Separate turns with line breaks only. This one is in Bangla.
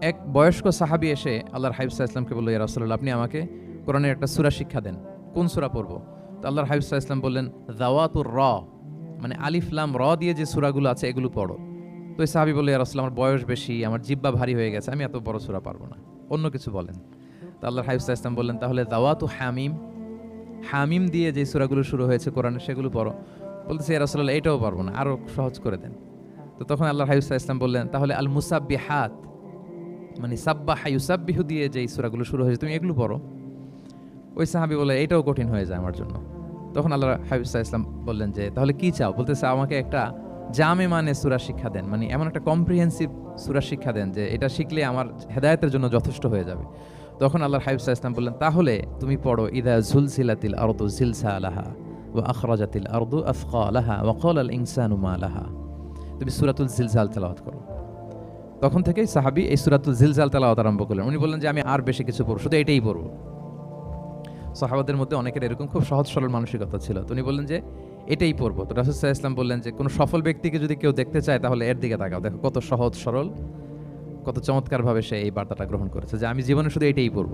এক বয়স্ক সাহাবী এসে আল্লাহর হাবিব সাল্লাল্লাহু আলাইহি ওয়াসাল্লামকে বলল, ইয়া রাসূলুল্লাহ, আপনি আমাকে কোরআনের একটা সূরা শিক্ষা দেন, কোন সূরা পড়বো? তো আল্লাহর হাবিব সাল্লাল্লাহু আলাইহি ওয়াসাল্লাম বললেন, যাওয়াতুর র, মানে আলিফ লাম র দিয়ে যে সূরাগুলো আছে এগুলো পড়ো। তো এই সাহাবী বলল, ইয়া রাসূলুল্লাহ, আমার বয়স বেশি, আমার জিহ্বা ভারী হয়ে গেছে, আমি এত বড় সূরা পারবো না, অন্য কিছু বলেন। তো আল্লাহর হাবিব সাল্লাল্লাহু আলাইহি ওয়াসাল্লাম বললেন, তাহলে যাওয়াতু হামিম, হামিম দিয়ে যে সূরাগুলো শুরু হয়েছে কোরআনে সেগুলো পড়ো। বলতেছে, ইয়া রাসূলুল্লাহ, এটাও পারবো না, আরো সহজ করে দেন। তো তখন আল্লাহর হাবিব সাল্লাল্লাহু আলাইহি ওয়াসাল্লাম বললেন, তাহলে আল মুসাব্বিহাত, মানে সাব্বাহা ইউসাব্বিহু দিয়ে যেই সূরাগুলো শুরু হয়েছে তুমি এগুলো পড়ো। ওই সাহাবী বলে, এটাও কঠিন হয়ে যায় আমার জন্য। তখন আল্লাহর হাবিব সাল্লাল্লাহু আলাইহি ওয়াসাল্লাম বললেন যে, তাহলে কি চাও? বলতেছে, আমাকে একটা জামে মানে সূরা শিক্ষা দেন, মানে এমন একটা কম্প্রিহেন্সিভ সূরা শিক্ষা দেন যে এটা শিখলে আমার হেদায়েতের জন্য যথেষ্ট হয়ে যাবে। তখন আল্লাহর হাবিব সাল্লাল্লাহু আলাইহি ওয়াসাল্লাম বললেন, তাহলে তুমি পড়ো, ইযা যুলজিলাতিল আরদু জিলজালাহা ওয়া আখরাজাতিল আরদু আথকালাহা ওয়া ক্বালাল ইনসানু মা লাহা। তুমি সূরাতুল জিলজাল তেলাওয়াত করো। তখন থেকেই সাহাবী এই সূরাতুল জিলজাল তেলাওয়াত আরম্ভ করলেন। উনি বললেন যে, আমি আর বেশি কিছু পড়ব, শুধু এটাই পড়ব। সাহাবাদের মধ্যে অনেকের এরকম খুব সহজ সরল মানসিকতা ছিল। তো উনি বললেন যে, এটাই পড়ব। তো রাসূল সাল্লাল্লাহু আলাইহি ওয়াসাল্লাম বললেন যে, কোনো সফল ব্যক্তিকে যদি কেউ দেখতে চায় তাহলে এর দিকে তাকাও, দেখো কত সহজ সরল, কত চমৎকারভাবে সে এই বার্তাটা গ্রহণ করেছে যে, আমি জীবনে শুধু এটাই পড়ব।